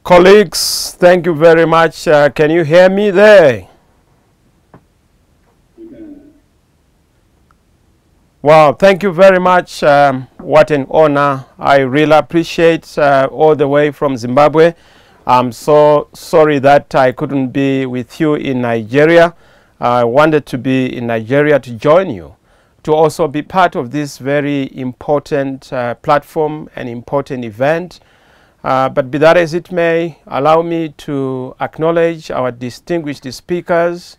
Colleagues, thank you very much. Can you hear me there? Wow, thank you very much. What an honor. I really appreciate all the way from Zimbabwe. I'm so sorry that I couldn't be with you in Nigeria. I wanted to be in Nigeria to join you, to also be part of this very important platform and important event. But be that as it may, allow me to acknowledge our distinguished speakers,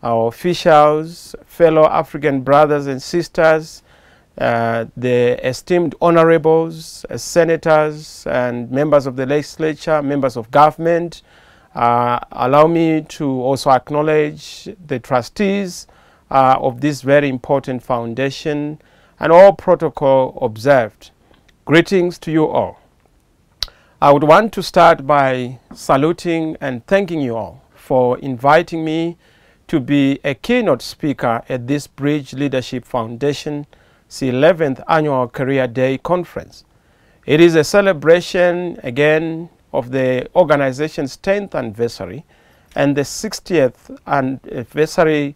our officials, fellow African brothers and sisters, the esteemed honorables, senators and members of the legislature, members of government. Allow me to also acknowledge the trustees of this very important foundation and all protocol observed. Greetings to you all. I would want to start by saluting and thanking you all for inviting me to be a keynote speaker at this Bridge Leadership Foundation's 11th Annual Career Day Conference. It is a celebration, again, of the organization's 10th anniversary and the 60th anniversary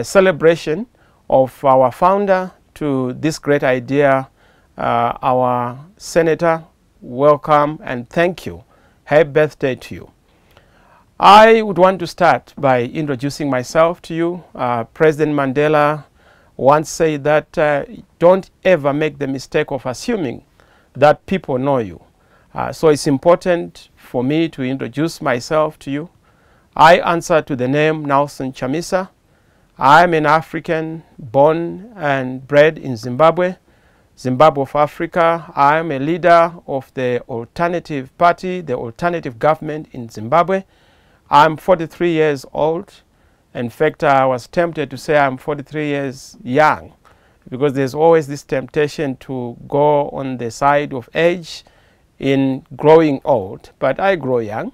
celebration of our founder to this great idea, our Senator. Welcome and thank you. Happy birthday to you. I would want to start by introducing myself to you. President Mandela once said that don't ever make the mistake of assuming that people know you. So it's important for me to introduce myself to you. I answer to the name Nelson Chamisa. I'm an African born and bred in Zimbabwe. Zimbabwe of Africa. I am a leader of the Alternative Party, the alternative government in Zimbabwe. I'm 43 years old. In fact, I was tempted to say I'm 43 years young because there's always this temptation to go on the side of age in growing old, but I grow young.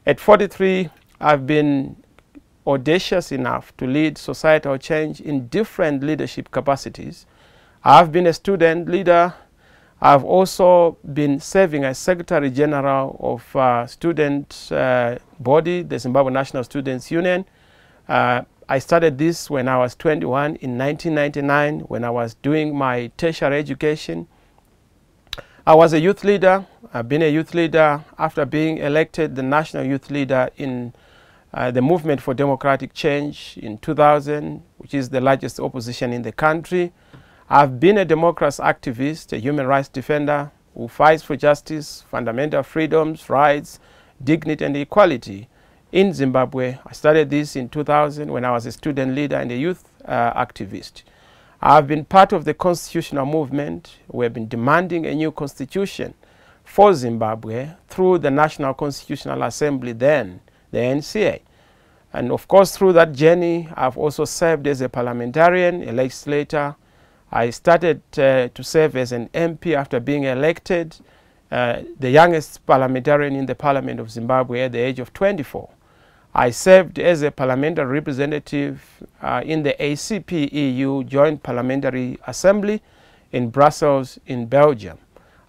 At 43, I've been audacious enough to lead societal change in different leadership capacities. I've been a student leader. I've also been serving as Secretary General of student body, the Zimbabwe National Students Union. I started this when I was 21 in 1999 when I was doing my tertiary education. I was a youth leader. I've been a youth leader after being elected the national youth leader in the Movement for Democratic Change in 2000, which is the largest opposition in the country. I've been a democracy activist, a human rights defender who fights for justice, fundamental freedoms, rights, dignity and equality in Zimbabwe. I started this in 2000 when I was a student leader and a youth activist. I've been part of the constitutional movement. We have been demanding a new constitution for Zimbabwe through the National Constitutional Assembly then, the NCA. And of course, through that journey, I've also served as a parliamentarian, a legislator. I started to serve as an MP after being elected, the youngest parliamentarian in the Parliament of Zimbabwe at the age of 24. I served as a parliamentary representative in the ACP-EU Joint Parliamentary Assembly in Brussels in Belgium.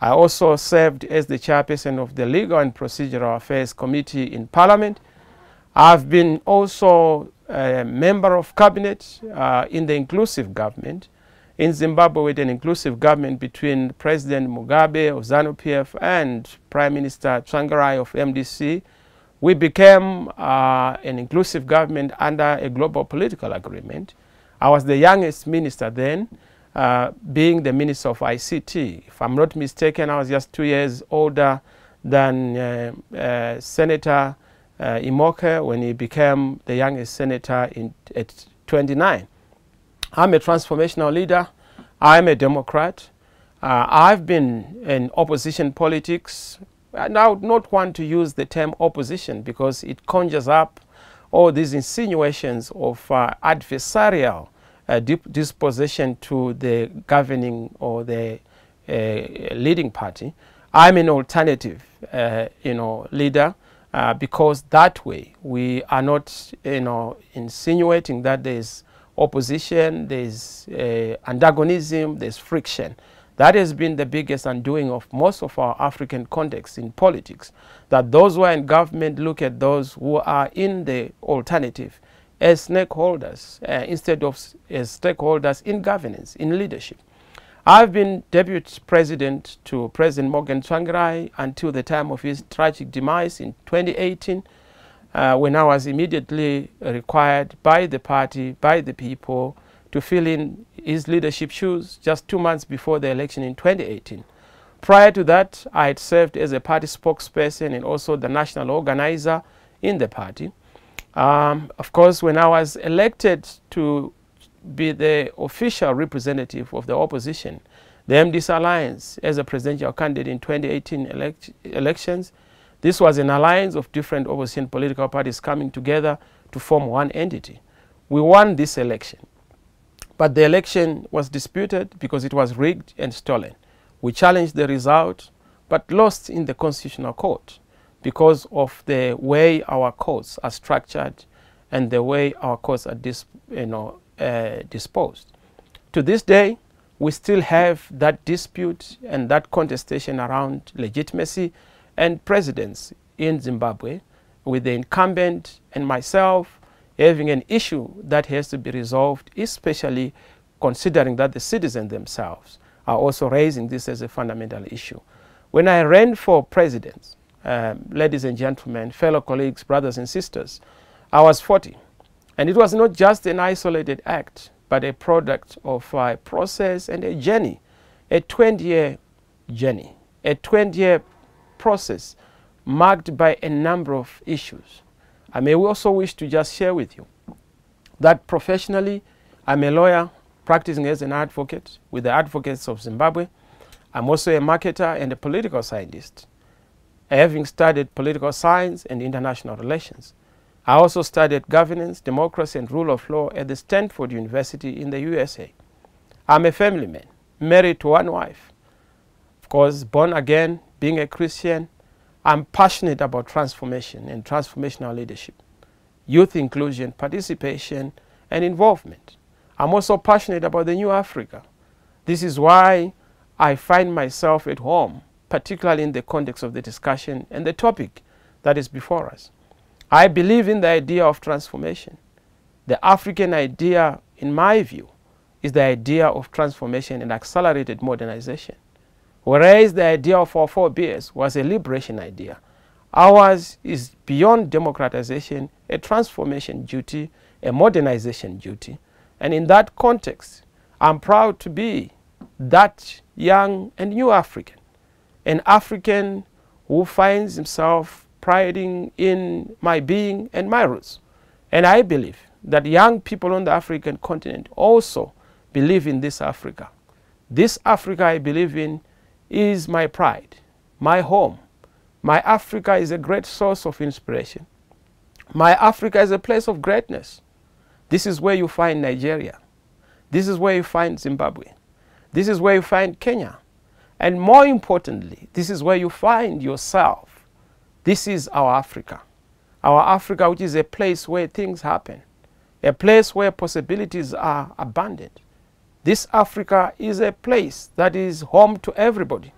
I also served as the chairperson of the Legal and Procedural Affairs Committee in Parliament. I've been also a member of cabinet in the inclusive government. In Zimbabwe, with an inclusive government between President Mugabe of ZANU-PF and Prime Minister Tsvangirai of MDC, we became an inclusive government under a global political agreement. I was the youngest minister then, being the Minister of ICT. If I'm not mistaken, I was just 2 years older than Senator Imoke when he became the youngest senator at 29. I'm a transformational leader. I'm a Democrat. I've been in opposition politics. And I would not want to use the term opposition because it conjures up all these insinuations of adversarial disposition to the governing or the leading party. I'm an alternative, leader. Because that way we are not, insinuating that there's opposition, there's antagonism, there's friction. That has been the biggest undoing of most of our African contexts in politics, that those who are in government look at those who are in the alternative as stakeholders instead of as stakeholders in governance, in leadership. I've been deputy president to President Morgan Tsvangirai until the time of his tragic demise in 2018, when I was immediately required by the party, by the people, to fill in his leadership shoes just 2 months before the election in 2018. Prior to that, I had served as a party spokesperson and also the national organizer in the party. Of course, when I was elected to be the official representative of the opposition, the MDC Alliance, as a presidential candidate in 2018 elections, this was an alliance of different opposition political parties coming together to form one entity. We won this election, but the election was disputed because it was rigged and stolen. We challenged the result, but lost in the Constitutional Court because of the way our courts are structured and the way our courts are disposed. To this day, we still have that dispute and that contestation around legitimacy and precedence in Zimbabwe, with the incumbent and myself having an issue that has to be resolved, especially considering that the citizens themselves are also raising this as a fundamental issue. When I ran for president, ladies and gentlemen, fellow colleagues, brothers and sisters, I was 40. And it was not just an isolated act, but a product of a process and a journey, a 20-year journey, a 20-year process marked by a number of issues. I may also wish to just share with you that professionally, I'm a lawyer practicing as an advocate with the Advocates of Zimbabwe. I'm also a marketer and a political scientist, having studied political science and international relations. I also studied governance, democracy, and rule of law at the Stanford University in the USA. I'm a family man, married to one wife. Of course, born again, being a Christian. I'm passionate about transformation and transformational leadership, youth inclusion, participation, and involvement. I'm also passionate about the new Africa. This is why I find myself at home, particularly in the context of the discussion and the topic that is before us. I believe in the idea of transformation. The African idea, in my view, is the idea of transformation and accelerated modernization. Whereas the idea of our forebears was a liberation idea, ours is beyond democratization, a transformation duty, a modernization duty. And in that context, I'm proud to be that young and new African, an African who finds himself priding in my being and my roots. And I believe that young people on the African continent also believe in this Africa. This Africa I believe in is my pride, my home. My Africa is a great source of inspiration. My Africa is a place of greatness. This is where you find Nigeria. This is where you find Zimbabwe. This is where you find Kenya. And more importantly, this is where you find yourself. This is our Africa. Our Africa, which is a place where things happen, a place where possibilities are abundant. This Africa is a place that is home to everybody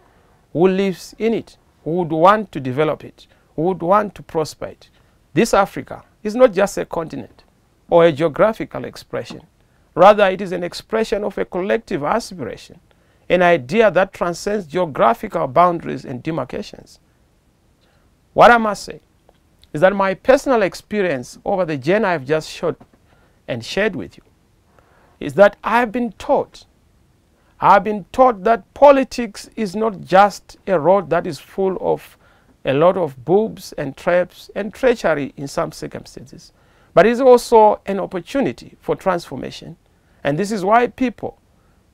who lives in it, who would want to develop it, who would want to prosper it. This Africa is not just a continent or a geographical expression. Rather, it is an expression of a collective aspiration, an idea that transcends geographical boundaries and demarcations. What I must say is that my personal experience over the journey I've just showed and shared with you is that I've been taught that politics is not just a road that is full of a lot of boobs and traps and treachery in some circumstances, but it is also an opportunity for transformation. And this is why people,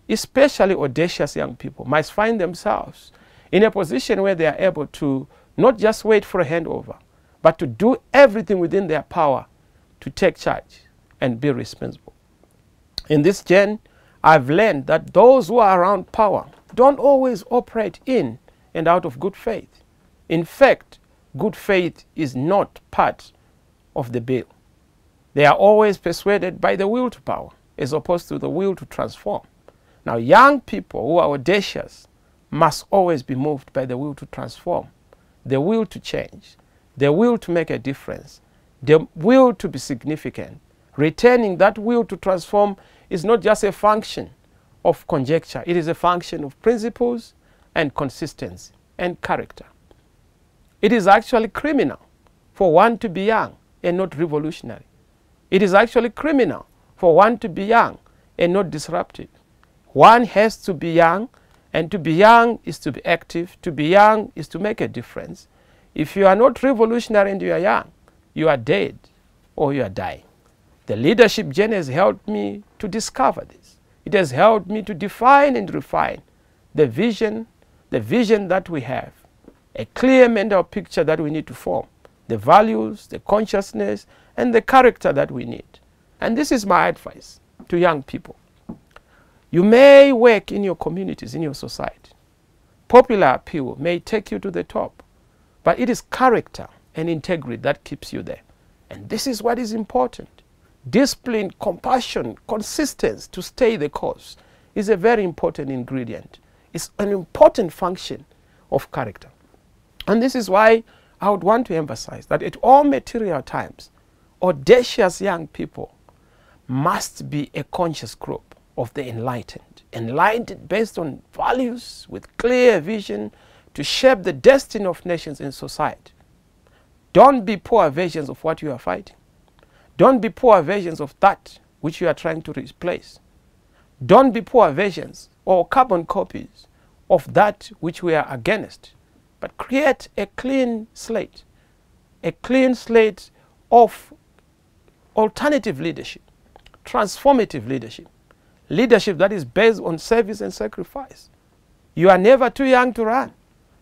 especially audacious young people, must find themselves in a position where they are able to not just wait for a handover, but to do everything within their power to take charge and be responsible. In this journey, I've learned that those who are around power don't always operate in and out of good faith. In fact, good faith is not part of the bill. They are always persuaded by the will to power as opposed to the will to transform. Now, young people who are audacious must always be moved by the will to transform, the will to change, the will to make a difference, the will to be significant. Retaining that will to transform is not just a function of conjecture. It is a function of principles and consistency and character. It is actually criminal for one to be young and not revolutionary. It is actually criminal for one to be young and not disruptive. One has to be young, and to be young is to be active. To be young is to make a difference. If you are not revolutionary and you are young, you are dead or you are dying. The leadership journey has helped me to discover this. It has helped me to define and refine the vision that we have, a clear mental picture that we need to form, the values, the consciousness, and the character that we need. And this is my advice to young people. You may work in your communities, in your society. Popular appeal may take you to the top, but it is character and integrity that keeps you there. And this is what is important. Discipline, compassion, consistency to stay the course is a very important ingredient. It's an important function of character. And this is why I would want to emphasize that at all material times, audacious young people must be a conscious group of the enlightened based on values with clear vision to shape the destiny of nations and society. Don't be poor versions of what you are fighting. Don't be poor versions of that which you are trying to replace. Don't be poor versions or carbon copies of that which we are against, but create a clean slate of alternative leadership, transformative leadership, leadership that is based on service and sacrifice. You are never too young to run,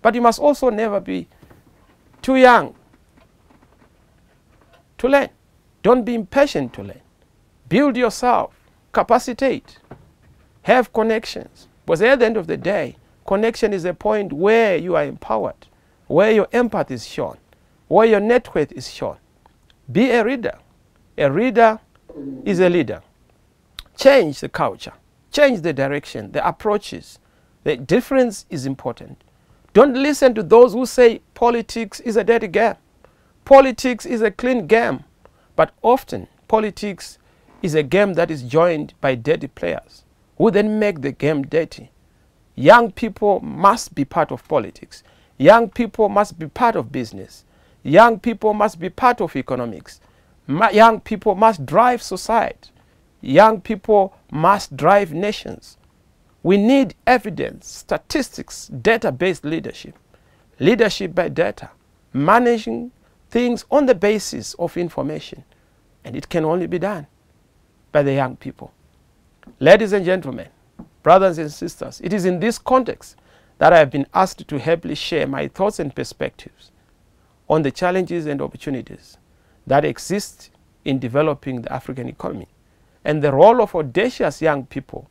but you must also never be too young to learn. Don't be impatient to learn. Build yourself, capacitate, have connections. Because at the end of the day, connection is a point where you are empowered, where your empathy is shown, where your network is shown. Be a reader. A reader is a leader. Change the culture. Change the direction, the approaches. The difference is important. Don't listen to those who say politics is a dirty game. Politics is a clean game. But often, politics is a game that is joined by dirty players who then make the game dirty. Young people must be part of politics. Young people must be part of business. Young people must be part of economics. Young people must drive society. Young people must drive nations. We need evidence, statistics, data-based leadership. Leadership by data. Managing things on the basis of information. And it can only be done by the young people. Ladies and gentlemen, brothers and sisters, it is in this context that I have been asked to happily share my thoughts and perspectives on the challenges and opportunities that exist in developing the African economy and the role of audacious young people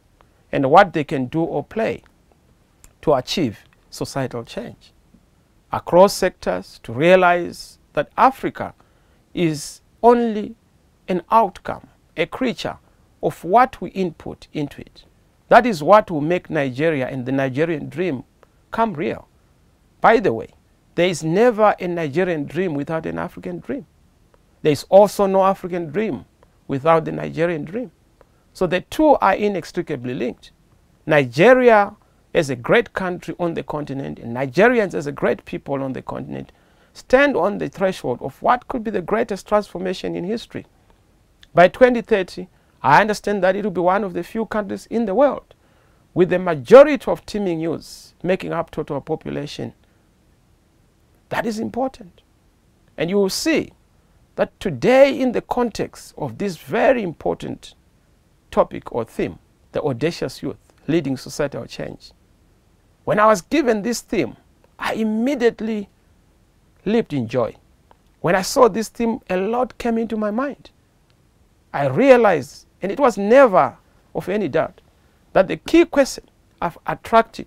and what they can do or play to achieve societal change across sectors, to realize that Africa is only an outcome, a creature of what we input into it. That is what will make Nigeria and the Nigerian dream come real. By the way, there is never a Nigerian dream without an African dream. There is also no African dream without the Nigerian dream. So the two are inextricably linked. Nigeria as a great country on the continent and Nigerians as a great people on the continent stand on the threshold of what could be the greatest transformation in history. By 2030, I understand that it will be one of the few countries in the world with the majority of teeming youths making up total population. That is important. And you will see that today, in the context of this very important topic or theme, the audacious youth leading societal change, when I was given this theme, I immediately leaped in joy. When I saw this theme, a lot came into my mind. I realized, and it was never of any doubt, that the key question of attracting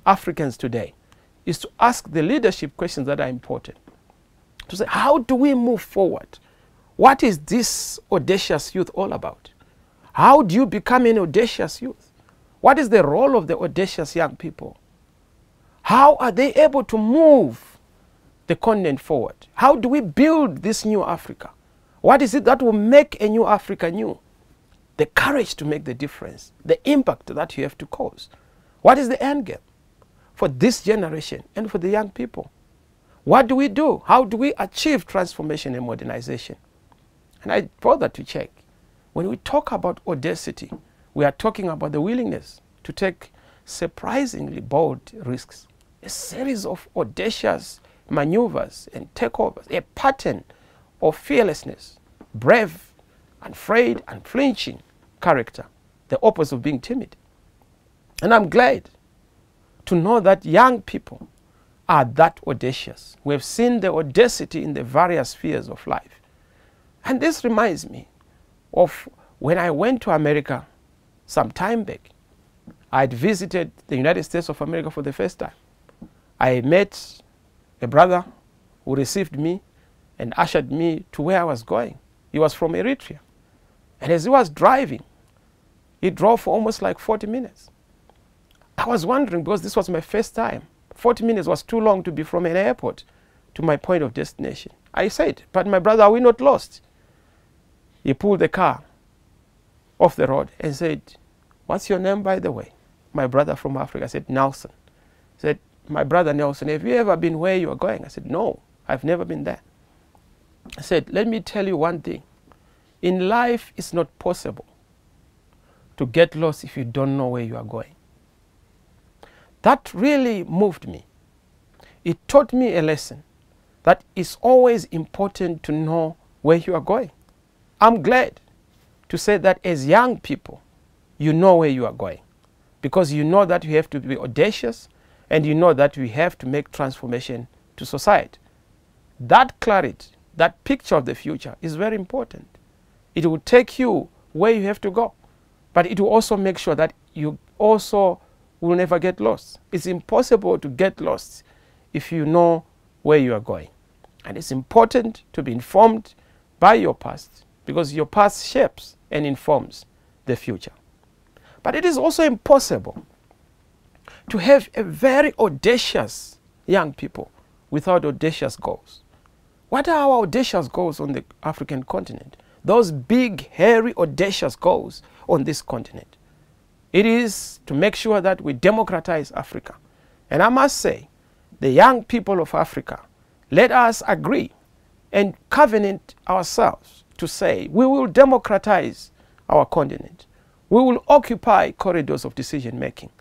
Africans today is to ask the leadership questions that are important. To say, how do we move forward? What is this audacious youth all about? How do you become an audacious youth? What is the role of the audacious young people? How are they able to move the continent forward? How do we build this new Africa? What is it that will make a new Africa new? The courage to make the difference, the impact that you have to cause. What is the end game for this generation and for the young people? What do we do? How do we achieve transformation and modernization? And I bother to check. When we talk about audacity, we are talking about the willingness to take surprisingly bold risks. A series of audacious maneuvers and takeovers, a pattern of fearlessness, brave, unafraid, unflinching character, the opposite of being timid. And I'm glad to know that young people are that audacious. We have seen the audacity in the various spheres of life. And this reminds me of when I went to America some time back. I had visited the United States of America for the first time. I met a brother who received me and ushered me to where I was going. He was from Eritrea. And as he was driving, he drove for almost like 40 minutes. I was wondering, because this was my first time, 40 minutes was too long to be from an airport to my point of destination. I said, "But my brother, are we not lost?" He pulled the car off the road and said, "What's your name, by the way?" My brother from Africa. I said, "Nelson." He said, "My brother Nelson, have you ever been where you are going?" I said, "No, I've never been there." I said, "Let me tell you one thing. In life, it's not possible to get lost if you don't know where you are going." That really moved me. It taught me a lesson that it's always important to know where you are going. I'm glad to say that as young people, you know where you are going, because you know that you have to be audacious and you know that we have to make transformation to society. That clarity, that picture of the future is very important. It will take you where you have to go, but it will also make sure that you also will never get lost. It's impossible to get lost if you know where you are going. And it's important to be informed by your past, because your past shapes and informs the future. But it is also impossible to have a very audacious young people without audacious goals. What are our audacious goals on the African continent? Those big, hairy, audacious goals on this continent. It is to make sure that we democratize Africa. And I must say, the young people of Africa, let us agree and covenant ourselves to say we will democratize our continent. We will occupy corridors of decision making.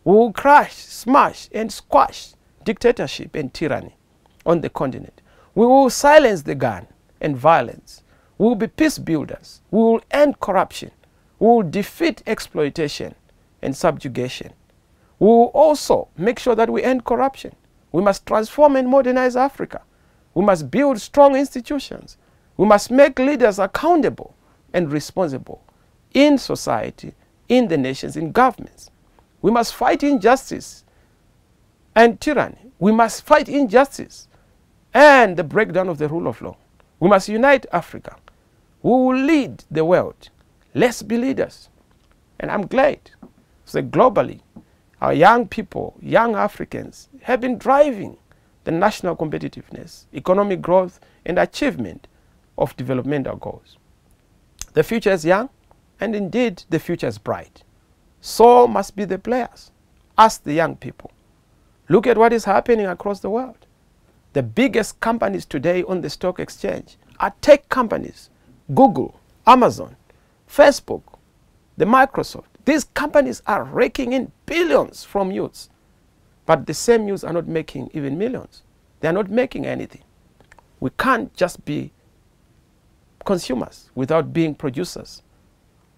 We will crush, smash, and squash dictatorship and tyranny on the continent. We will silence the gun and violence. We will be peace builders. We will end corruption. We will defeat exploitation and subjugation. We will also make sure that we end corruption. We must transform and modernize Africa. We must build strong institutions. We must make leaders accountable and responsible in society, in the nations, in governments. We must fight injustice and tyranny. We must fight injustice and the breakdown of the rule of law. We must unite Africa. We will lead the world. Let's be leaders. And I'm glad that globally, our young people, young Africans, have been driving the national competitiveness, economic growth, and achievement of developmental goals. The future is young, and indeed the future is bright. So must be the players. Ask the young people. Look at what is happening across the world. The biggest companies today on the stock exchange are tech companies. Google, Amazon, Facebook, the Microsoft. These companies are raking in billions from youths. But the same youths are not making even millions. They are not making anything. We can't just be consumers without being producers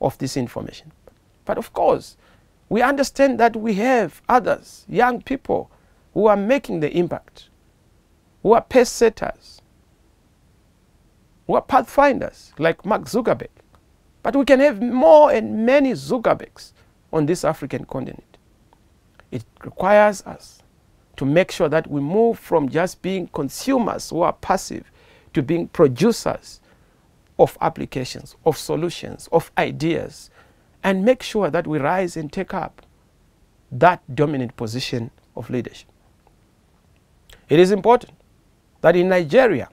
of this information. But of course, we understand that we have others, young people, who are making the impact, who are pace setters, who are pathfinders, like Mark Zuckerberg. But we can have more and many Zuckerbergs on this African continent. It requires us to make sure that we move from just being consumers who are passive to being producers of applications, of solutions, of ideas, and make sure that we rise and take up that dominant position of leadership. It is important that in Nigeria,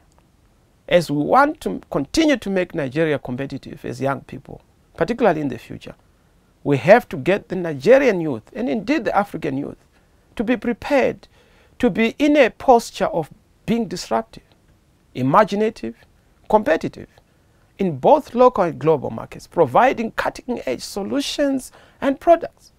as we want to continue to make Nigeria competitive as young people, particularly in the future, we have to get the Nigerian youth, and indeed the African youth, to be prepared to be in a posture of being disruptive, imaginative, competitive in both local and global markets, providing cutting-edge solutions and products.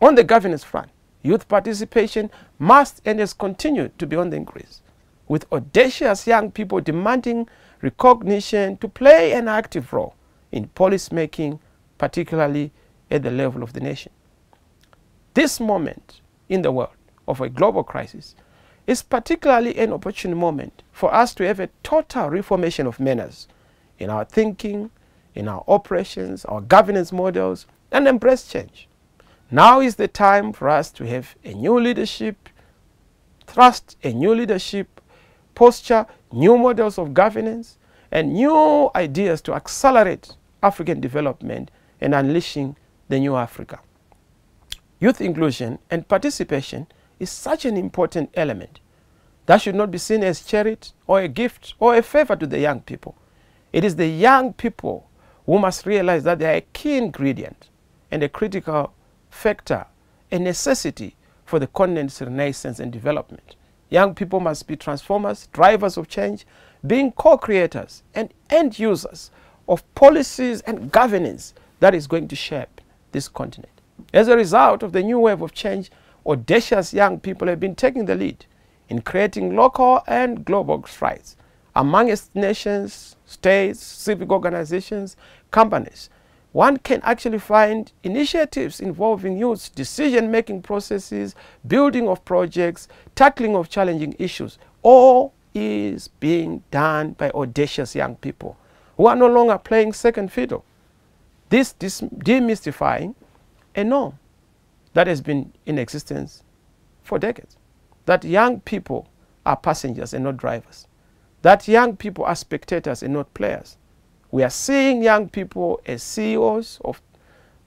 On the governance front, youth participation must and has continued to be on the increase, with audacious young people demanding recognition to play an active role in policy making, particularly at the level of the nation. This moment in the world of a global crisis is particularly an opportune moment for us to have a total reformation of manners in our thinking, in our operations, our governance models, and embrace change. Now is the time for us to have a new leadership, thrust a new leadership posture, new models of governance, and new ideas to accelerate African development and unleashing the new Africa. Youth inclusion and participation is such an important element that should not be seen as charity or a gift or a favor to the young people. It is the young people who must realize that they are a key ingredient and a critical factor, a necessity for the continent's renaissance and development. Young people must be transformers, drivers of change, being co-creators and end users of policies and governance that is going to shape this continent. As a result of the new wave of change, audacious young people have been taking the lead in creating local and global strides amongst nations, states, civic organizations, companies. One can actually find initiatives involving youth decision-making processes, building of projects, tackling of challenging issues. All is being done by audacious young people who are no longer playing second fiddle. This demystifying a norm that has been in existence for decades, that young people are passengers and not drivers, that young people are spectators and not players. We are seeing young people as CEOs of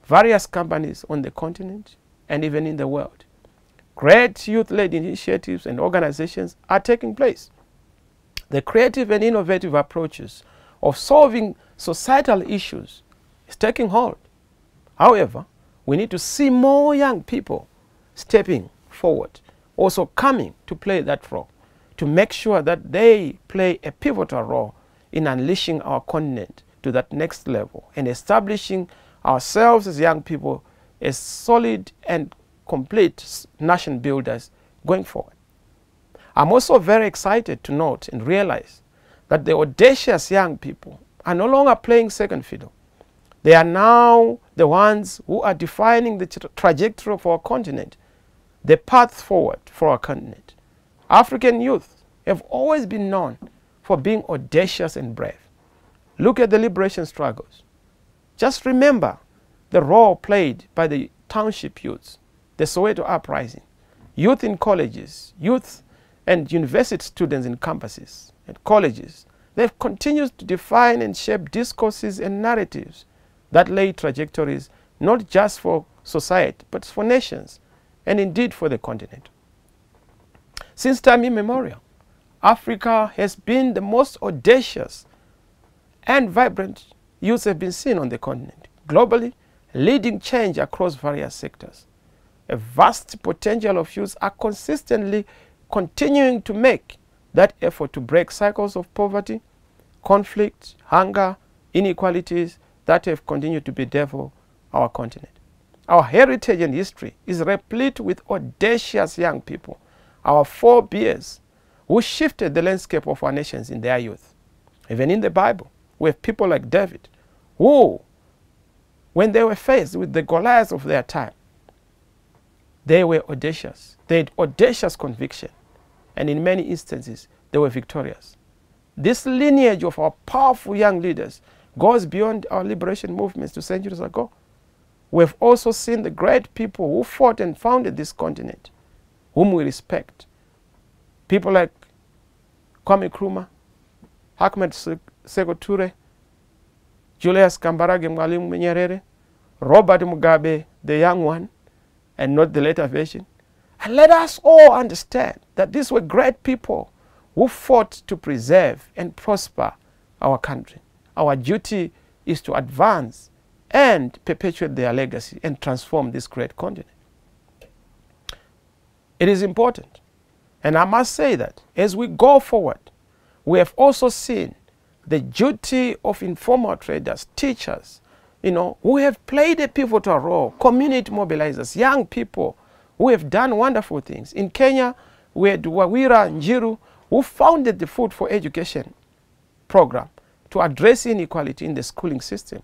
various companies on the continent and even in the world. Great youth-led initiatives and organizations are taking place. The creative and innovative approaches of solving societal issues is taking hold. However, we need to see more young people stepping forward, also coming to play that role, to make sure that they play a pivotal role in unleashing our continent to that next level and establishing ourselves as young people as solid and complete nation builders going forward. I'm also very excited to note and realize that the audacious young people are no longer playing second fiddle. They are now the ones who are defining the trajectory of our continent, the path forward for our continent. African youth have always been known for being audacious and brave. Look at the liberation struggles. Just remember the role played by the township youths, the Soweto uprising, youth in colleges, youth and university students in campuses and colleges. They've continued to define and shape discourses and narratives that lay trajectories not just for society, but for nations, and indeed for the continent. Since time immemorial, Africa has been the most audacious and vibrant youths have been seen on the continent, globally, leading change across various sectors. A vast potential of youths are consistently continuing to make that effort to break cycles of poverty, conflict, hunger, inequalities that have continued to bedevil our continent. Our heritage and history is replete with audacious young people, our forebears, who shifted the landscape of our nations in their youth. Even in the Bible, we have people like David, who, when they were faced with the Goliaths of their time, they were audacious. They had audacious conviction, and in many instances, they were victorious. This lineage of our powerful young leaders goes beyond our liberation movements to centuries ago. We have also seen the great people who fought and founded this continent, whom we respect. People like Kwame Nkrumah, Ahmed Sékou Touré, Julius Kambarage Mwalimu Nyerere, Robert Mugabe, the young one, and not the later version. And let us all understand that these were great people who fought to preserve and prosper our country. Our duty is to advance and perpetuate their legacy and transform this great continent. It is important. And I must say that as we go forward, we have also seen the duty of informal traders, teachers, who have played a pivotal role, community mobilizers, young people who have done wonderful things. In Kenya, we had Wawira Njiru, who founded the Food for Education program to address inequality in the schooling system,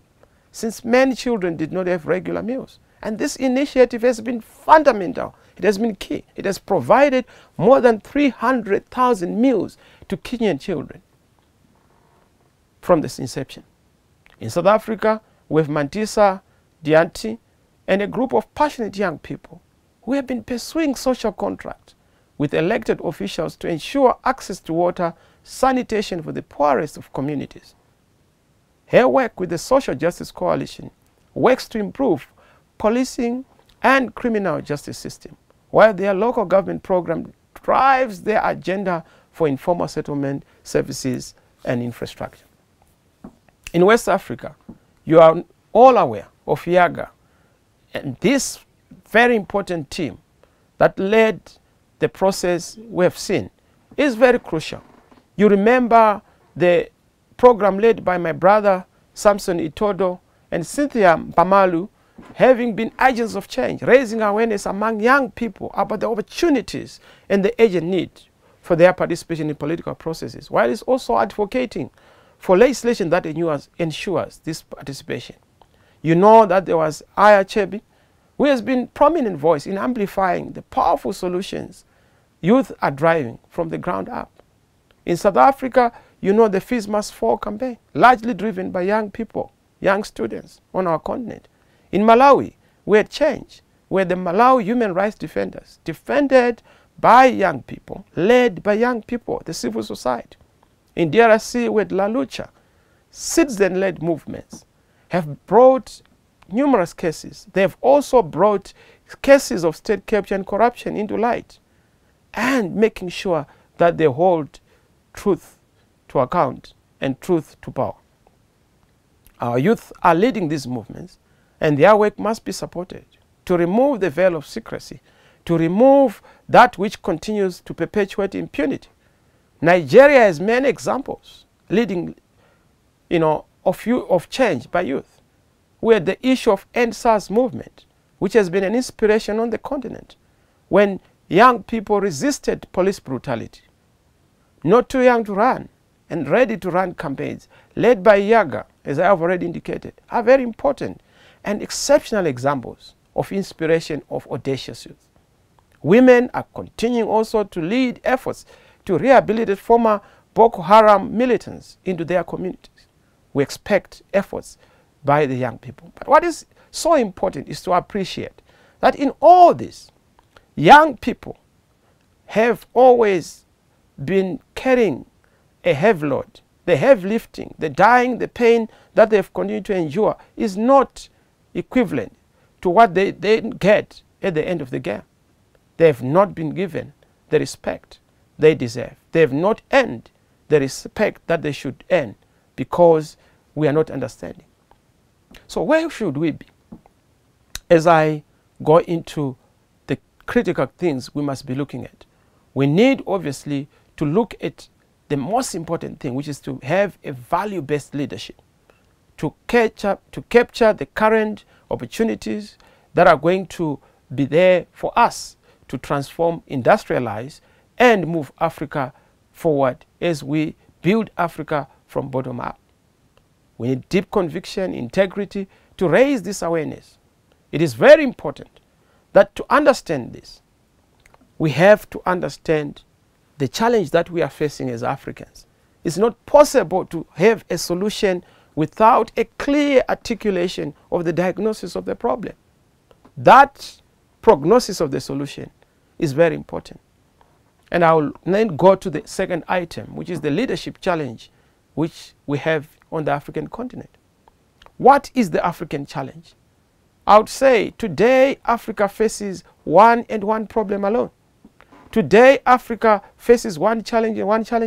since many children did not have regular meals. And this initiative has been fundamental. It has been key. It has provided more than 300,000 meals to Kenyan children from this inception. In South Africa, we have Mantisa Dianti and a group of passionate young people who have been pursuing social contracts with elected officials to ensure access to water, sanitation for the poorest of communities. Her work with the Social Justice Coalition works to improve policing and criminal justice system, while their local government program drives their agenda for informal settlement services and infrastructure. In West Africa, you are all aware of Yaga and this very important team that led the process we have seen is very crucial. You remember the program led by my brother Samson Itodo and Cynthia Mpamalu, having been agents of change, raising awareness among young people about the opportunities and the urgent need for their participation in political processes, while it's also advocating for legislation that ensures this participation. You know that there was Aya Chebi, who has been prominent voice in amplifying the powerful solutions youth are driving from the ground up. In South Africa, you know the Fees Must Fall campaign, largely driven by young people, young students on our continent. In Malawi, we had change, where the Malawi human rights defenders, defended by young people, led by young people, the civil society. In DRC, we had La Lucha, citizen-led movements have brought numerous cases. They have also brought cases of state capture and corruption into light, and making sure that they hold truth to account and truth to power. Our youth are leading these movements, and their work must be supported to remove the veil of secrecy, to remove that which continues to perpetuate impunity. Nigeria has many examples leading, of change by youth. We had the issue of End SARS movement, which has been an inspiration on the continent, when young people resisted police brutality. Not too young to run and ready to run campaigns led by Yaga, as I have already indicated, are very important and exceptional examples of inspiration of audacious youth. Women are continuing also to lead efforts to rehabilitate former Boko Haram militants into their communities. We expect efforts by the young people. But what is so important is to appreciate that in all this, young people have always been carrying a heavy load. The heavy lifting, the dying, the pain that they've continued to endure is not equivalent to what they get at the end of the game. They have not been given the respect they deserve. They have not earned the respect that they should earn because we are not understanding. So where should we be? As I go into the critical things we must be looking at, we need obviously to look at the most important thing, which is to have a value-based leadership, to capture the current opportunities that are going to be there for us to transform, industrialize, and move Africa forward as we build Africa from bottom up. We need deep conviction, integrity to raise this awareness. It is very important that to understand this, we have to understand the challenge that we are facing as Africans. It's not possible to have a solution without a clear articulation of the diagnosis of the problem. That prognosis of the solution is very important. And I will then go to the second item, which is the leadership challenge which we have on the African continent. What is the African challenge? I would say today Africa faces one problem alone. Today Africa faces one challenge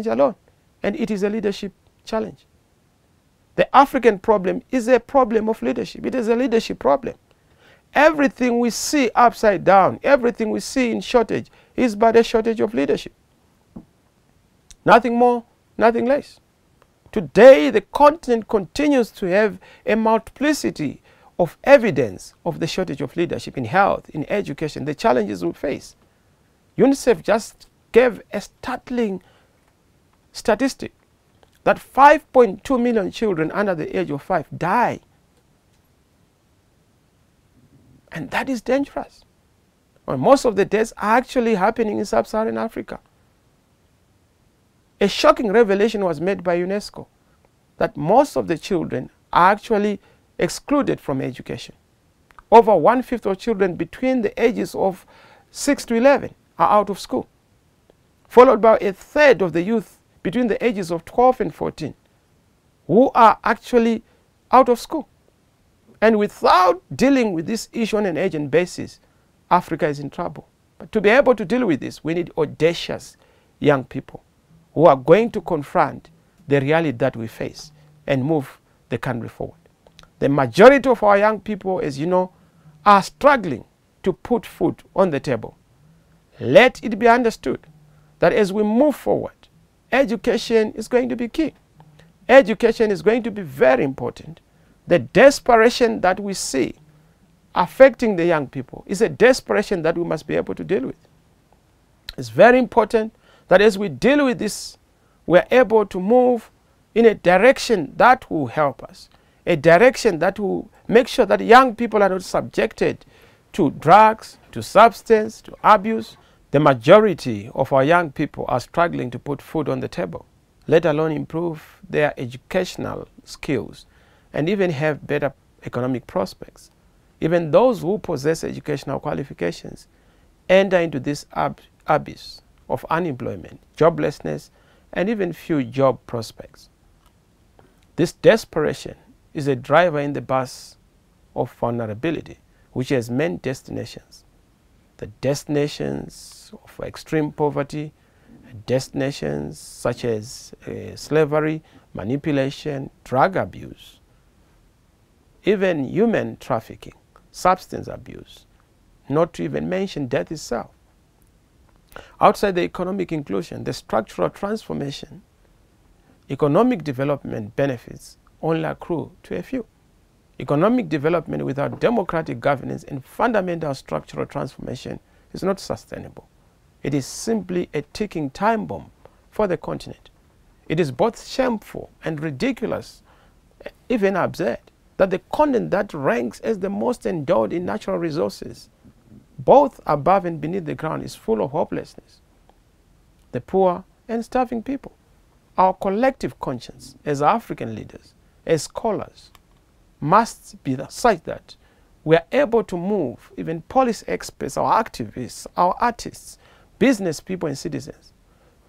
alone, and it is a leadership challenge. The African problem is a problem of leadership. It is a leadership problem. Everything we see upside down, everything we see in shortage is but a shortage of leadership. Nothing more, nothing less. Today the continent continues to have a multiplicity of evidence of the shortage of leadership in health, in education, the challenges we face. UNICEF just gave a startling statistic that 5.2 million children under the age of 5 die. And that is dangerous. Well, most of the deaths are actually happening in sub-Saharan Africa. A shocking revelation was made by UNESCO that most of the children are actually excluded from education. Over 1/5 of children between the ages of 6 to 11 are out of school, followed by 1/3 of the youth between the ages of 12 and 14 who are actually out of school. And without dealing with this issue on an urgent basis, Africa is in trouble. But to be able to deal with this, we need audacious young people who are going to confront the reality that we face and move the country forward. The majority of our young people, as you know, are struggling to put food on the table. Let it be understood that as we move forward, education is going to be key. Education is going to be very important. The desperation that we see affecting the young people is a desperation that we must be able to deal with. It's very important that as we deal with this, we're able to move in a direction that will help us, a direction that will make sure that young people are not subjected to drugs, to substance, to abuse. The majority of our young people are struggling to put food on the table, let alone improve their educational skills and even have better economic prospects. Even those who possess educational qualifications enter into this abyss of unemployment, joblessness, and even few job prospects. This desperation is a driver in the bus of vulnerability, which has many destinations. The destinations of extreme poverty, destinations such as slavery, manipulation, drug abuse, even human trafficking, substance abuse, not to even mention death itself. Outside the economic inclusion, the structural transformation, economic development benefits only accrue to a few. Economic development without democratic governance and fundamental structural transformation is not sustainable. It is simply a ticking time bomb for the continent. It is both shameful and ridiculous, even absurd, that the continent that ranks as the most endowed in natural resources, both above and beneath the ground, is full of hopelessness. The poor and starving people. Our collective conscience as African leaders, as scholars, must be such that we are able to move even policy experts, our activists, our artists, business people and citizens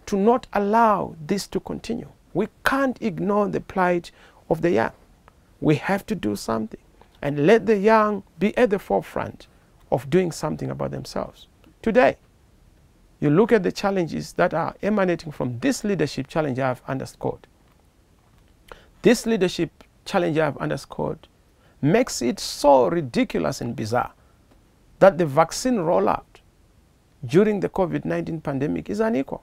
to not allow this to continue. We can't ignore the plight of the young. We have to do something and let the young be at the forefront of doing something about themselves. Today, you look at the challenges that are emanating from this leadership challenge I have underscored. This leadership challenge I have underscored makes it so ridiculous and bizarre that the vaccine rollout during the COVID-19 pandemic is unequal.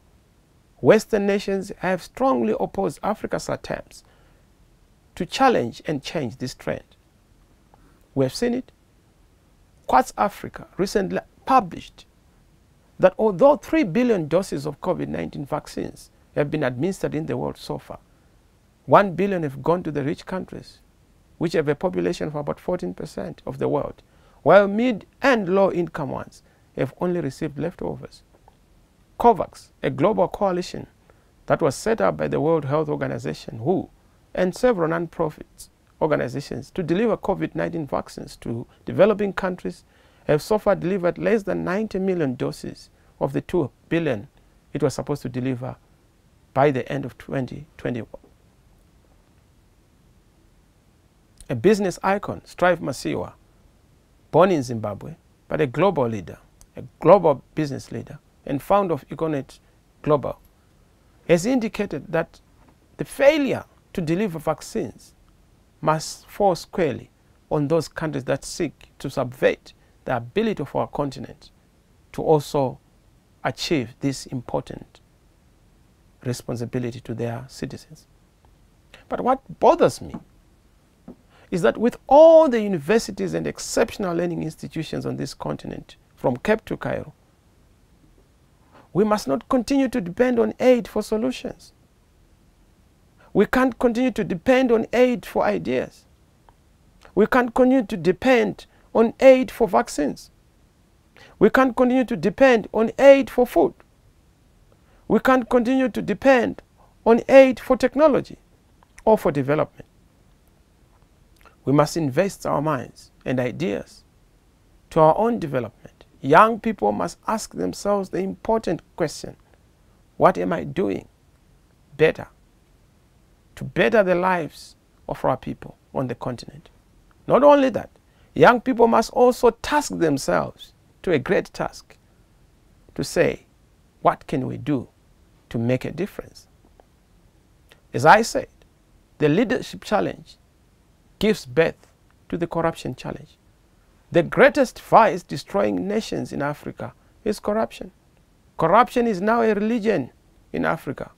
Western nations have strongly opposed Africa's attempts to challenge and change this trend. We have seen it. Quartz Africa recently published that although 3 billion doses of COVID-19 vaccines have been administered in the world so far, 1 billion have gone to the rich countries, which have a population of about 14% of the world, while mid and low income ones have only received leftovers. COVAX, a global coalition that was set up by the World Health Organization, WHO, and several non-profit organizations to deliver COVID-19 vaccines to developing countries, have so far delivered less than 90 million doses of the 2 billion it was supposed to deliver by the end of 2021. A business icon, Strive Masiyiwa, born in Zimbabwe, but a global leader, a global business leader, and founder of Keynote Global, has indicated that the failure to deliver vaccines must fall squarely on those countries that seek to subvert the ability of our continent to also achieve this important responsibility to their citizens. But what bothers me is that with all the universities and exceptional learning institutions on this continent, from Cape to Cairo, we must not continue to depend on aid for solutions. We can't continue to depend on aid for ideas. We can't continue to depend on aid for vaccines. We can't continue to depend on aid for food. We can't continue to depend on aid for technology or for development. We must invest our minds and ideas to our own development. Young people must ask themselves the important question: what am I doing better to better the lives of our people on the continent? Not only that, young people must also task themselves to a great task to say, what can we do to make a difference? As I said, the leadership challenge gives birth to the corruption challenge. The greatest vice destroying nations in Africa is corruption. Corruption is now a religion in Africa.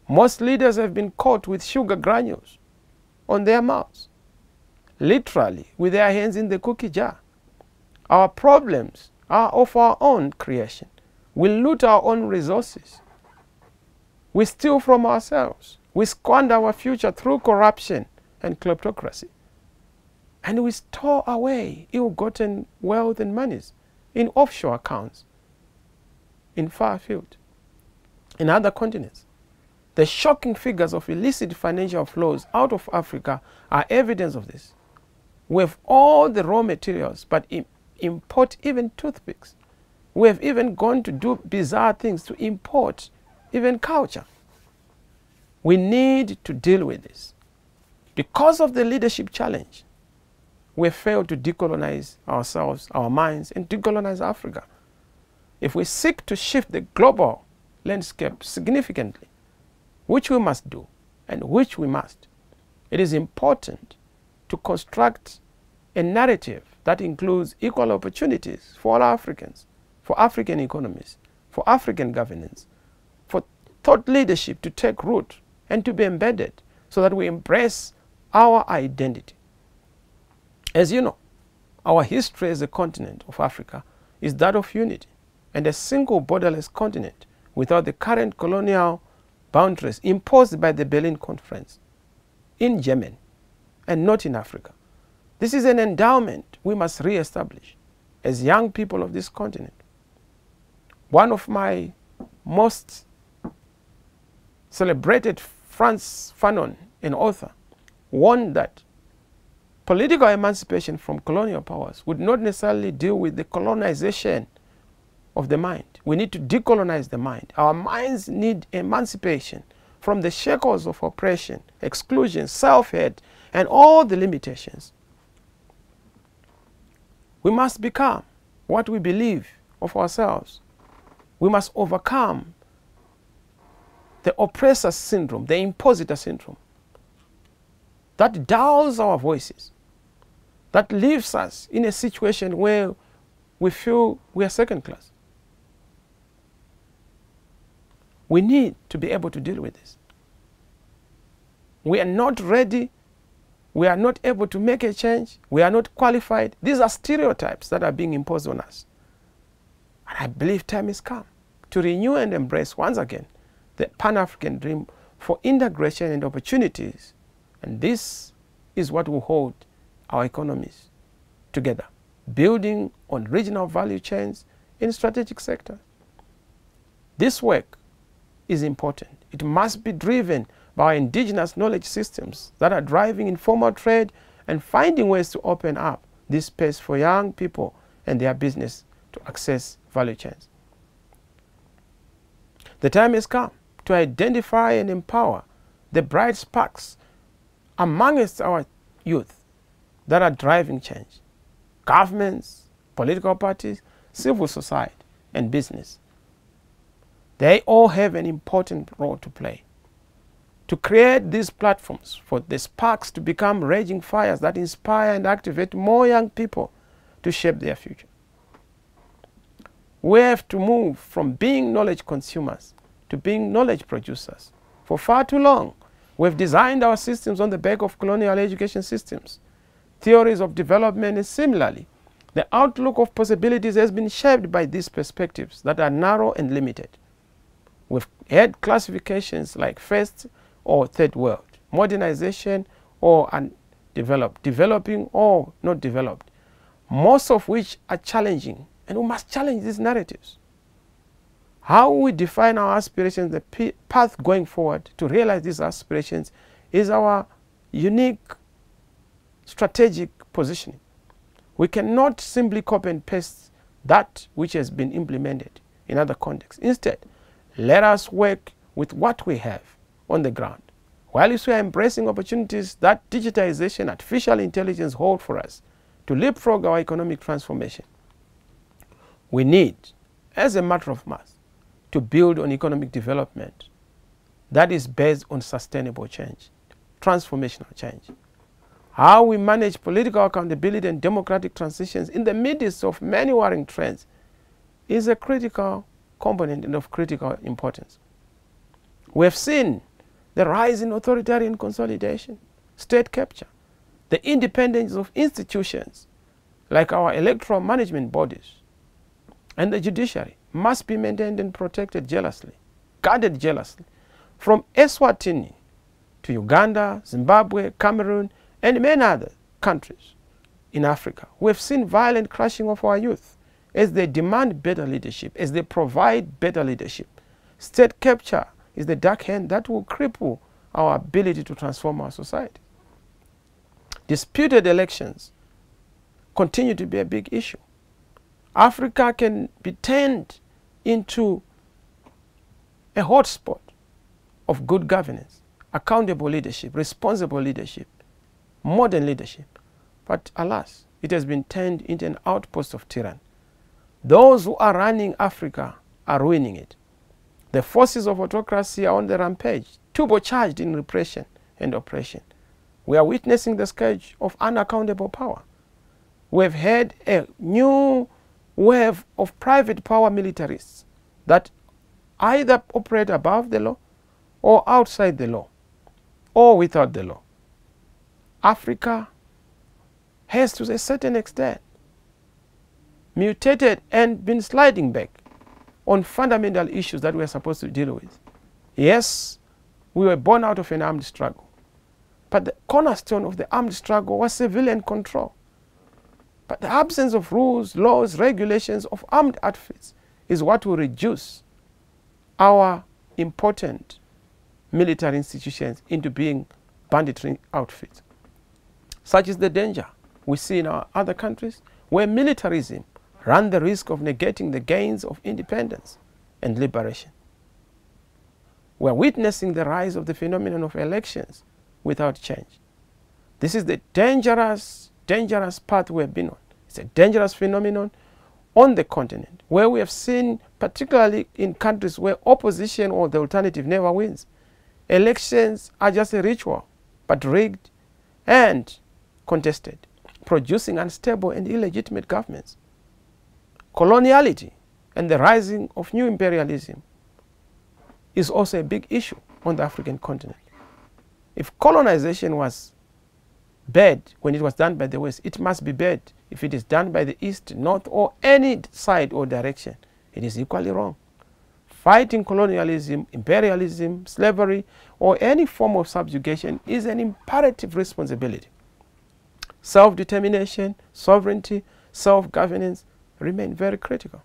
Most leaders have been caught with sugar granules on their mouths, literally with their hands in the cookie jar. Our problems are of our own creation. We loot our own resources. We steal from ourselves. We squander our future through corruption and kleptocracy. And we store away ill-gotten wealth and monies in offshore accounts, in far field, in other continents. The shocking figures of illicit financial flows out of Africa are evidence of this. We have all the raw materials, but import even toothpicks. We have even gone to do bizarre things to import even culture. We need to deal with this. Because of the leadership challenge, we have failed to decolonize ourselves, our minds, and decolonize Africa. If we seek to shift the global landscape significantly, which we must do, and which we must, it is important to construct a narrative that includes equal opportunities for all Africans, for African economies, for African governance, for thought leadership to take root and to be embedded so that we embrace our identity. As you know, our history as a continent of Africa is that of unity and a single borderless continent without the current colonial boundaries imposed by the Berlin Conference in Germany and not in Africa. This is an endowment we must re-establish as young people of this continent. One of my most celebrated, Frantz Fanon, an author, warned that political emancipation from colonial powers would not necessarily deal with the colonization of the mind. We need to decolonize the mind. Our minds need emancipation from the shackles of oppression, exclusion, self-hate, and all the limitations. We must become what we believe of ourselves. We must overcome the oppressor syndrome, the impositor syndrome, that dulls our voices, that leaves us in a situation where we feel we are second class. We need to be able to deal with this. We are not ready. We are not able to make a change. We are not qualified. These are stereotypes that are being imposed on us. And I believe time has come to renew and embrace once again the Pan-African dream for integration and opportunities. And this is what will hold our economies together, building on regional value chains in strategic sectors. This work is important. It must be driven by indigenous knowledge systems that are driving informal trade and finding ways to open up this space for young people and their business to access value chains. The time has come to identify and empower the bright sparks amongst our youth that are driving change. governments, political parties, civil society, and business. They all have an important role to play to create these platforms for the sparks to become raging fires that inspire and activate more young people to shape their future. We have to move from being knowledge consumers to being knowledge producers. For far too long, we've designed our systems on the back of colonial education systems, theories of development, and similarly, the outlook of possibilities has been shaped by these perspectives that are narrow and limited. We've had classifications like first or third world, modernization or undeveloped, developing or not developed, most of which are challenging, and we must challenge these narratives. How we define our aspirations, the path going forward to realize these aspirations is our unique strategic positioning. We cannot simply copy and paste that which has been implemented in other contexts. Instead, let us work with what we have on the ground. While we are embracing opportunities that digitization, artificial intelligence hold for us to leapfrog our economic transformation, we need, as a matter of mass, to build on economic development that is based on sustainable change, transformational change. How we manage political accountability and democratic transitions in the midst of many warring trends is a critical component and of critical importance. We have seen the rise in authoritarian consolidation, state capture, the independence of institutions like our electoral management bodies, and the judiciary must be maintained and protected jealously, guarded jealously. From Eswatini to Uganda, Zimbabwe, Cameroon, and many other countries in Africa, we have seen violent crushing of our youth as they demand better leadership, as they provide better leadership. State capture is the dark hand that will cripple our ability to transform our society. Disputed elections continue to be a big issue. Africa can be turned into a hotspot of good governance, accountable leadership, responsible leadership, modern leadership. But alas, it has been turned into an outpost of tyranny. Those who are running Africa are ruining it. The forces of autocracy are on the rampage, turbocharged in repression and oppression. We are witnessing the scourge of unaccountable power. We have had a new wave of private power militarists that either operate above the law or outside the law or without the law. Africa has, to a certain extent, mutated and been sliding back on fundamental issues that we are supposed to deal with. Yes, we were born out of an armed struggle, but the cornerstone of the armed struggle was civilian control. But the absence of rules, laws, regulations of armed outfits is what will reduce our important military institutions into being banditry outfits. Such is the danger we see in our other countries, where militarism runs the risk of negating the gains of independence and liberation. We are witnessing the rise of the phenomenon of elections without change. This is the dangerous path we have been on. It's a dangerous phenomenon on the continent, where we have seen, particularly in countries where opposition or the alternative never wins, elections are just a ritual, but rigged and contested, producing unstable and illegitimate governments. Coloniality and the rising of new imperialism is also a big issue on the African continent. If colonization was bad when it was done by the West, it must be bad if it is done by the East, North, or any side or direction. It is equally wrong. Fighting colonialism, imperialism, slavery, or any form of subjugation is an imperative responsibility. Self-determination, sovereignty, self-governance remain very critical.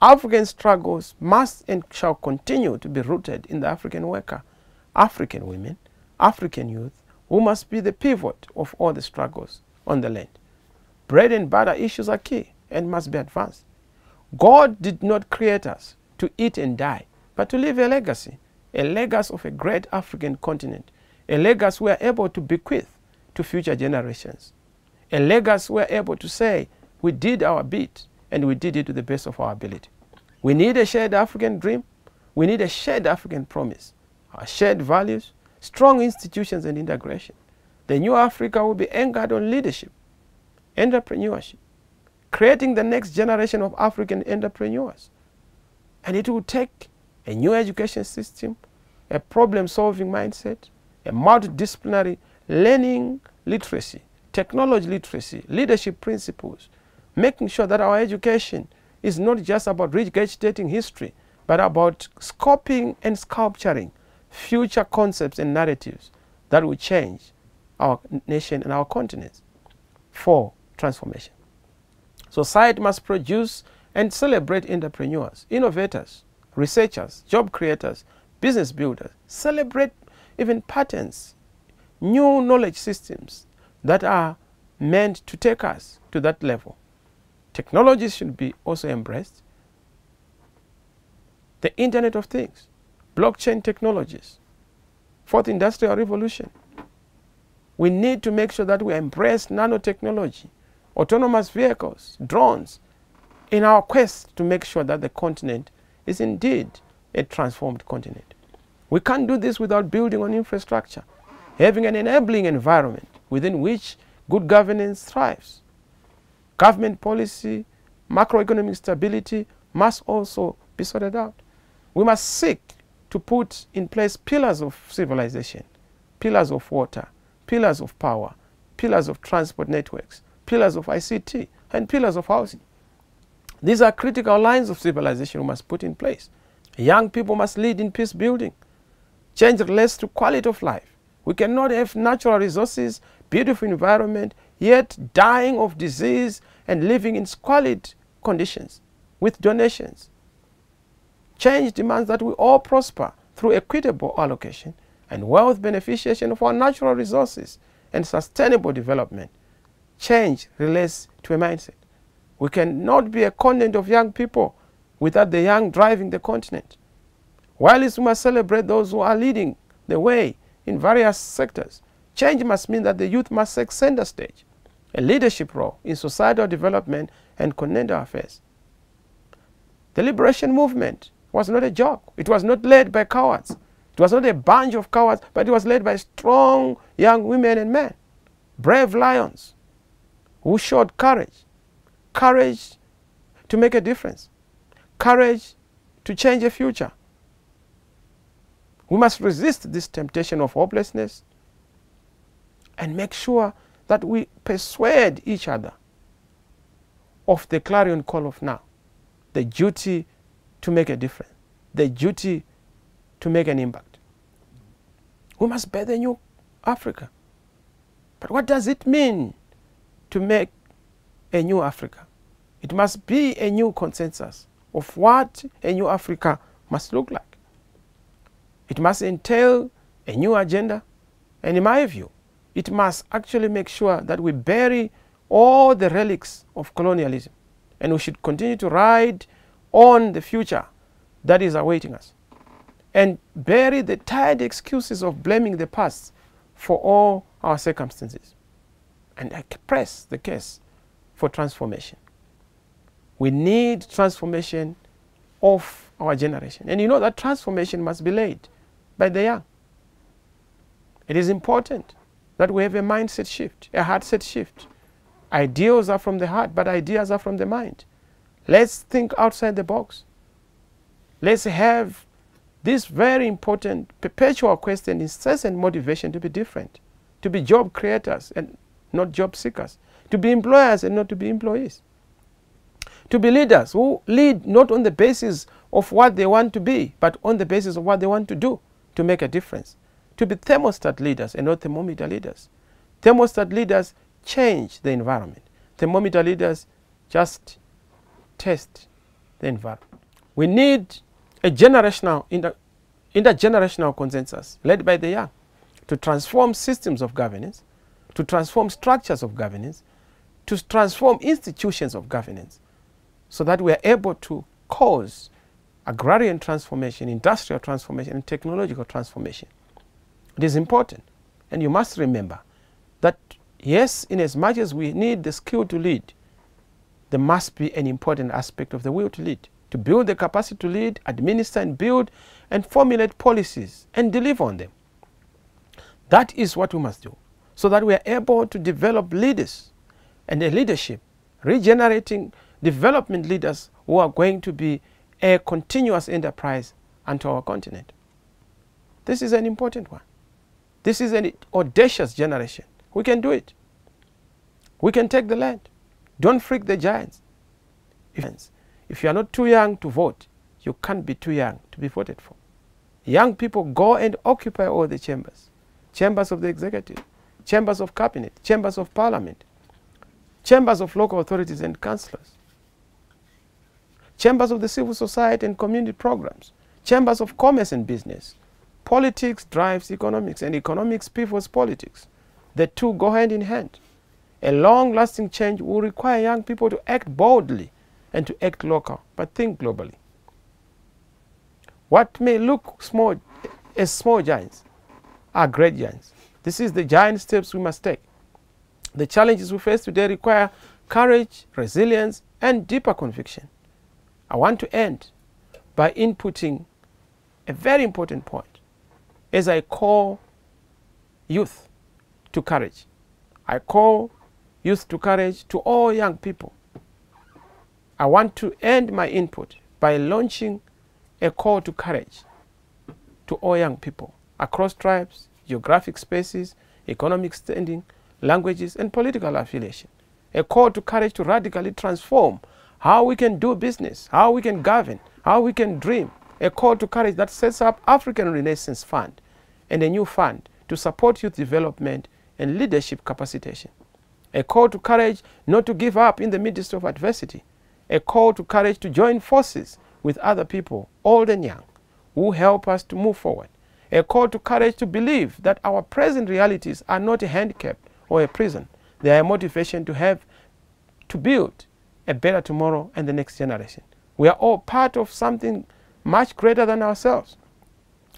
African struggles must and shall continue to be rooted in the African worker, African women, African youth, who must be the pivot of all the struggles on the land. Bread and butter issues are key and must be advanced. God did not create us to eat and die, but to leave a legacy of a great African continent, a legacy we are able to bequeath to future generations. a legacy we're able to say we did our bit and we did it to the best of our ability. We need a shared African dream. We need a shared African promise, our shared values, strong institutions and integration. The new Africa will be anchored on leadership, entrepreneurship, creating the next generation of African entrepreneurs. And it will take a new education system, a problem-solving mindset, a multidisciplinary learning literacy, technology literacy, leadership principles, making sure that our education is not just about regurgitating history, but about scoping and sculpturing future concepts and narratives that will change our nation and our continents for transformation. Society must produce and celebrate entrepreneurs, innovators, researchers, job creators, business builders. Celebrate even patents, new knowledge systems that are meant to take us to that level. Technologies should be also embraced. The Internet of Things, blockchain technologies, fourth industrial revolution. We need to make sure that we embrace nanotechnology, autonomous vehicles, drones, in our quest to make sure that the continent is indeed a transformed continent. We can't do this without building on infrastructure, having an enabling environment within which good governance thrives. Government policy, macroeconomic stability must also be sorted out. We must seek to put in place pillars of civilization, pillars of water, pillars of power, pillars of transport networks, pillars of ICT, and pillars of housing. These are critical lines of civilization we must put in place. Young people must lead in peace building. Change relates to quality of life. We cannot have natural resources, beautiful environment, yet dying of disease and living in squalid conditions with donations. Change demands that we all prosper through equitable allocation and wealth beneficiation of our natural resources and sustainable development. Change relates to a mindset. We cannot be a continent of young people without the young driving the continent. While we must celebrate those who are leading the way in various sectors, change must mean that the youth must take center stage, a leadership role in societal development and continental affairs. The liberation movement was not a joke. It was not led by cowards. It was not a bunch of cowards, but it was led by strong young women and men, brave lions who showed courage, courage to make a difference, courage to change a future. We must resist this temptation of hopelessness and make sure that we persuade each other of the clarion call of now, the duty to make a difference, the duty to make an impact. We must bear the new Africa. But what does it mean to make a new Africa? It must be a new consensus of what a new Africa must look like. It must entail a new agenda, and in my view, it must actually make sure that we bury all the relics of colonialism, and we should continue to ride on the future that is awaiting us, and bury the tired excuses of blaming the past for all our circumstances. And I press the case for transformation. We need transformation of our generation. And you know that transformation must be led by the young. It is important that we have a mindset shift, a heart set shift. Ideals are from the heart, but ideas are from the mind. Let's think outside the box. Let's have this very important perpetual quest and incessant motivation to be different, to be job creators and not job seekers, to be employers and not to be employees, to be leaders who lead not on the basis of what they want to be, but on the basis of what they want to do to make a difference, to be thermostat leaders and not thermometer leaders. Thermostat leaders change the environment. Thermometer leaders just test the environment. We need a generational, intergenerational consensus led by the young to transform systems of governance, to transform structures of governance, to transform institutions of governance, so that we are able to cause agrarian transformation, industrial transformation, and technological transformation. It is important, and you must remember that Yes, in as much as we need the skill to lead, there must be an important aspect of the will to lead, to build the capacity to lead, administer and build and formulate policies and deliver on them. That is what we must do, so that we are able to develop leaders and a leadership, regenerating development leaders who are going to be a continuous enterprise unto our continent. This is an important one. This is an audacious generation. We can do it. We can take the land. Don't freak the giants. If you are not too young to vote, you can't be too young to be voted for. Young people, go and occupy all the chambers. Chambers of the executive, chambers of cabinet, chambers of parliament, chambers of local authorities and councillors, chambers of the civil society and community programs, chambers of commerce and business. Politics drives economics, and economics pivots politics. The two go hand in hand. A long-lasting change will require young people to act boldly and to act local, but think globally. What may look small as small giants are great giants. This is the giant steps we must take. The challenges we face today require courage, resilience, and deeper conviction. I want to end by inputting a very important point as I call youth to courage. I call youth to courage to all young people. I want to end my input by launching a call to courage to all young people across tribes, geographic spaces, economic standing, languages, and political affiliation. A call to courage to radically transform how we can do business, how we can govern, how we can dream. A call to courage that sets up African Renaissance Fund and a new fund to support youth development and leadership capacitation. A call to courage not to give up in the midst of adversity. A call to courage to join forces with other people, old and young, who help us to move forward. A call to courage to believe that our present realities are not a handicap or a prison. They are a motivation to build a better tomorrow and the next generation. We are all part of something much greater than ourselves.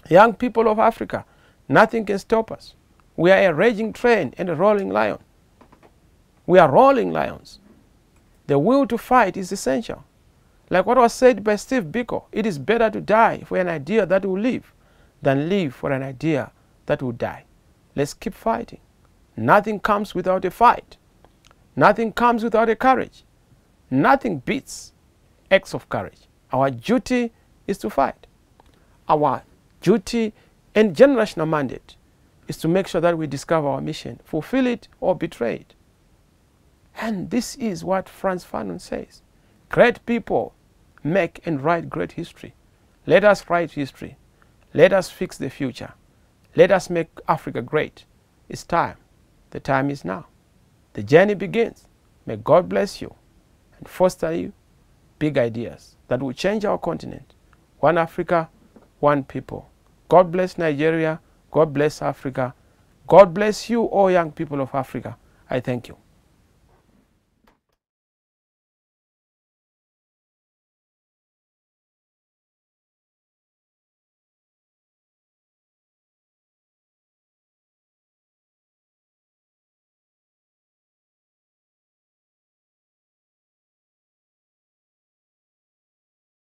Young people of Africa, nothing can stop us. We are a raging train and a rolling lion. We are rolling lions. The will to fight is essential. Like what was said by Steve Biko, it is better to die for an idea that will live than live for an idea that will die. Let's keep fighting. Nothing comes without a fight. Nothing comes without a courage. Nothing beats acts of courage. Our duty is to fight. Our duty and generational mandate is to make sure that we discover our mission, fulfill it or betray it. And this is what Frantz Fanon says. Great people make and write great history. Let us write history. Let us fix the future. Let us make Africa great. It's time. The time is now. The journey begins. May God bless you and foster you big ideas that will change our continent. One Africa, one people. God bless Nigeria. God bless Africa. God bless you, all young people of Africa. I thank you.